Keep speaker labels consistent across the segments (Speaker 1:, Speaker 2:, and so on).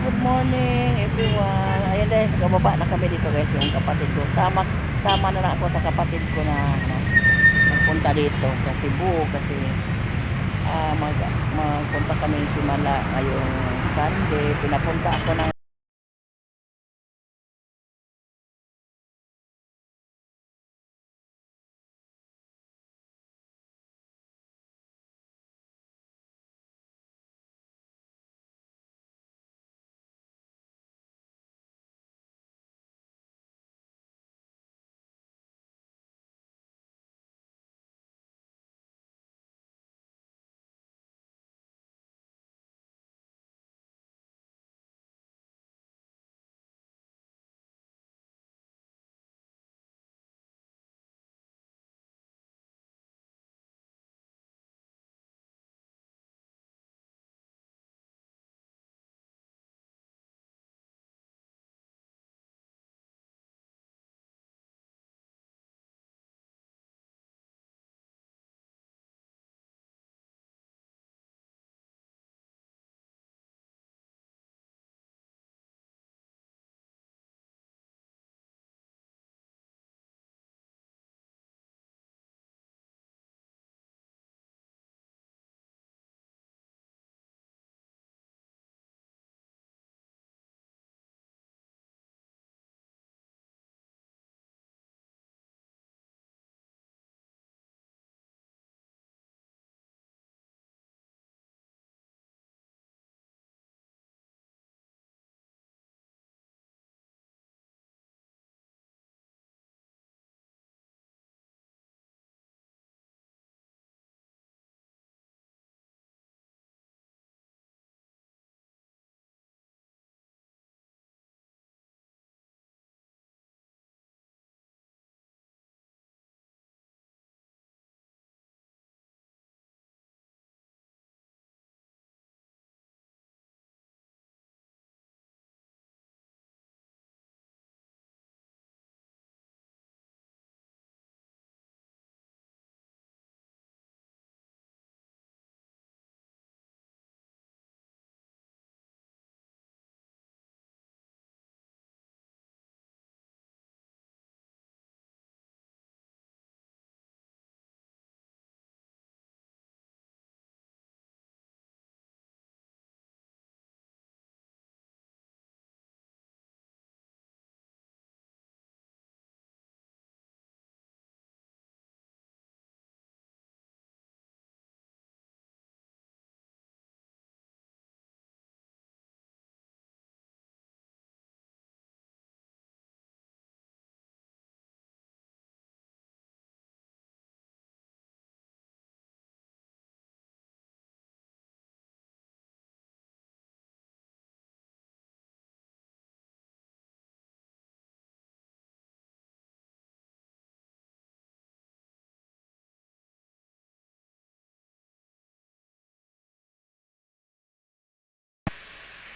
Speaker 1: good morning everyone. Ayan guys, kababa na kami dito guys, yung kapatid ko. Sama na lang ako sa kapatid ko na magpunta dito sa Cebu kasi magpunta kami sa Simala ngayong Sunday. Pinapunta ako ng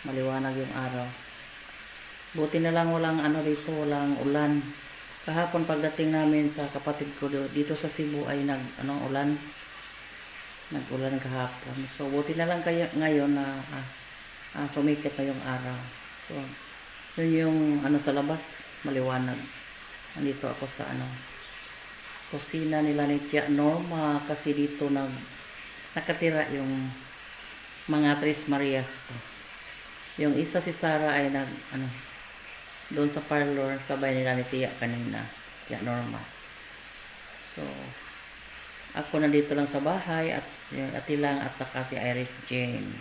Speaker 1: maliwanag yung araw. Buti na lang walang dito, walang ulan. Kahapon pagdating namin sa kapatid ko dito sa Cebu ay ulan. Nag-ulan kahapon. So buti na lang kaya ngayon na sumikit na yung araw. So yun yung sa labas, maliwanag. Nandito ako sa kusina nila ni Tia Norma kasi dito nakatira yung mga Tres Marias ko. Yung isa si Sarah ay doon sa parlor, sabay nila ni Tia kanina, Tia Norma. So, ako nandito lang sa bahay at yung ati lang at saka si Iris Jane.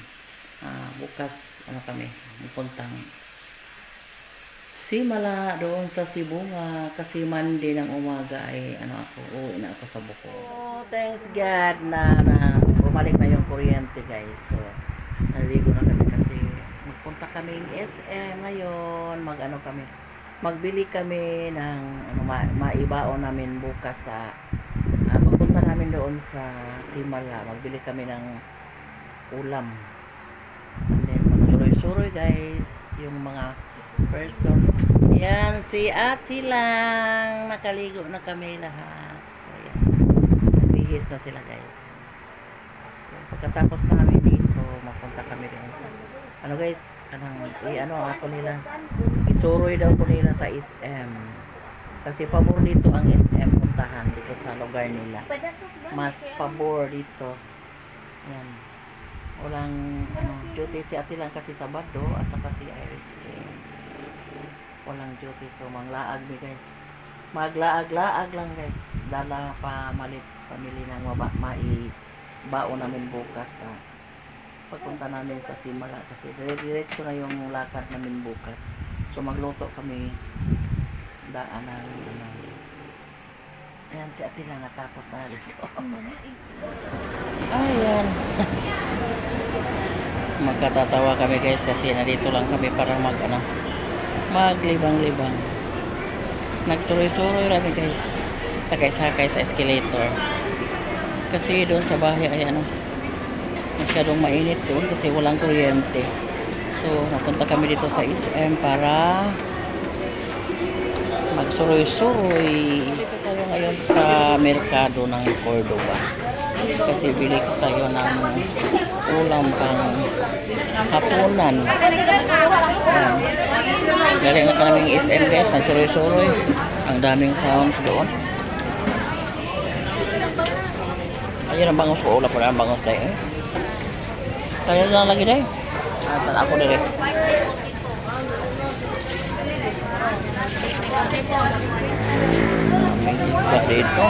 Speaker 1: Bukas, kami, puntang Simala doon sa Cebu kasi Monday ng umaga ay uwi na ako sa Bukod. Oh, thanks God na bumalik na yung kuryente guys. So, naligo na kami kasi magpunta kaming SM ngayon, magbili kami ng maibaon namin bukas sa pagpunta namin doon sa Simala, magbili kami ng ulam. And then magsuroy-suroy guys, yung mga person. Yan, si Ate lang, nakaligo na kami lahat. So yan, nagbihis na sila guys. So pagkatapos namin dito, mapunta kami doon sa Ano guys, ano ako nila. Isuroy daw ko nila sa SM. Kasi pabor dito ang SM puntahan dito sa lugar nila. Mas pabor dito. Ayan. Walang duty si ate lang kasi Sabado at saka si Iris. Walang duty so manglaag mi guys. Maglaag-laag lang guys. Dala pa malit pamili ng baon namin bukas sa pagpunta namin sa Simala kasi diretso na yung lakad namin bukas. So magluto kami daanan ayan si ate lang natapos na dito. Ayan. Magkatatawa kami guys kasi nandito lang kami para maglibang-libang. Nagsuroy-suroy kami guys. Sakay-sakay sa escalator. Kasi doon sa bahay ay masyadong mainit doon kasi walang kuryente. So napunta kami dito sa SM para magsuroy-suroy. Dito tayo ngayon sa merkado ng Cordoba. Kasi bili tayo ng ulam pang hapunan. Ayan. Galing na kaming SM guys, nagsuroy-suroy. Ang daming sounds doon. Ayun ang bangos ko, ulap po na ang bangos tayo eh. Kaya lang lagi tayo. At ako dire. May isda dito.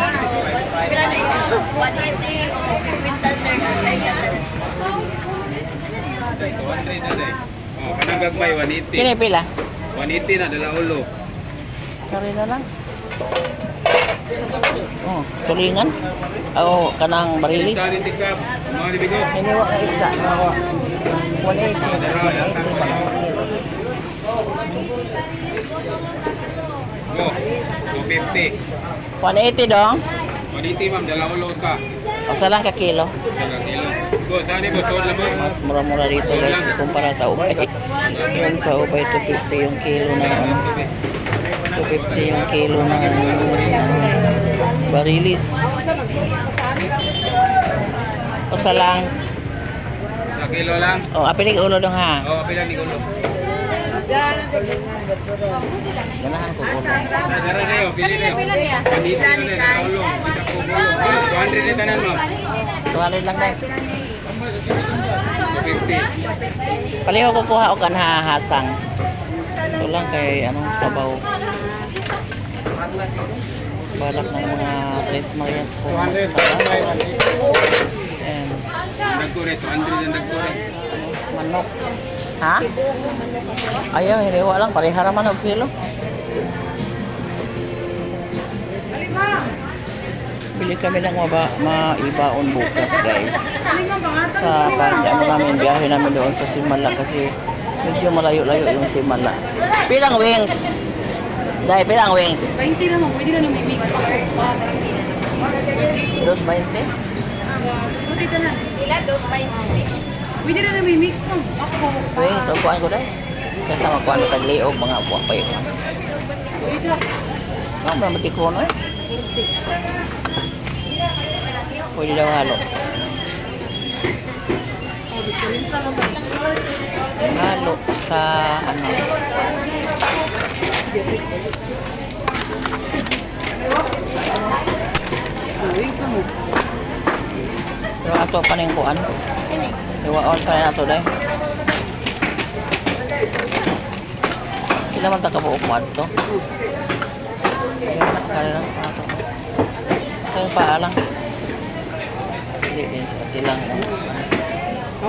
Speaker 2: Kanagagmay 180.
Speaker 1: Kini pila?
Speaker 2: 180 na dala ulo.
Speaker 1: Kari na lang. Oh, tulingan. Oh, kanang barilis.
Speaker 2: Sa tikap, mga libigo.
Speaker 1: Ini wa isda na wa. 180.
Speaker 2: Go. 250.
Speaker 1: 180 dong.
Speaker 2: 180 ma'am, dala ulo sa.
Speaker 1: O sa lang ka kilo.
Speaker 2: Dala kilo. Go, saan ni boss? Sold na boss.
Speaker 1: Mas mura-mura dito guys kumpara sa ubay. Yun sa ubay 250 yung kilo na 250 yung kilo ng barilis. O sa lang.
Speaker 2: Sa kilo lang.
Speaker 1: O apilig ulo dong ha.
Speaker 2: Oo, pila ni ulo.
Speaker 1: Ganahan ko ulo.
Speaker 2: Dara na yun, pili na yun. 180 na yun, dala ulo. Kita ko ulo. 200 na tanan ma'am.
Speaker 1: 200 lang dahil.
Speaker 2: 250.
Speaker 1: Paliho ko kuha o kanhahasang. Ito lang kay sabaw. Balak ng mga Tres Marias ko.
Speaker 2: 200.
Speaker 1: And
Speaker 2: Nagkure, 200 na nagkure.
Speaker 1: manok. Ha? Ayaw, hiniwa lang. Pareha naman ang kilo. Bili kami ng maibaon bukas guys. Sa namin, biyahe namin doon sa Simala kasi medyo malayo-layo yung Simala. Pilang wings? Dahil pilang wings?
Speaker 3: 20 naman, pwede na may mix pa.
Speaker 1: 2.20?
Speaker 3: Pwede ka na. Ila, 2.20. Pwede na may mix pa. Ako.
Speaker 1: Wings, upuan ko dahil. Kasi makuha na tagliog, mga upuan pa yun.
Speaker 3: Pwede na.
Speaker 1: Ano, matikono eh. Pwede daw halo. Halo sa
Speaker 3: Wings mo.
Speaker 1: Pero ato pa na yung kuan. Iwaon pa na ato dahil. Kailan man takabuok mo ato? Ayun na, kaya lang. Ito yung paa lang. Hindi din sa tilang.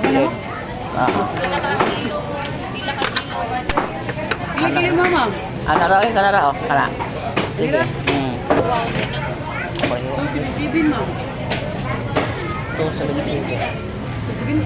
Speaker 1: Legs.
Speaker 3: Pili mama.
Speaker 1: Ana raw, kana raw. Kana. Sige.
Speaker 3: Ito si Bisibin, ma'am.
Speaker 1: Ito sa sige.
Speaker 3: Bisibin.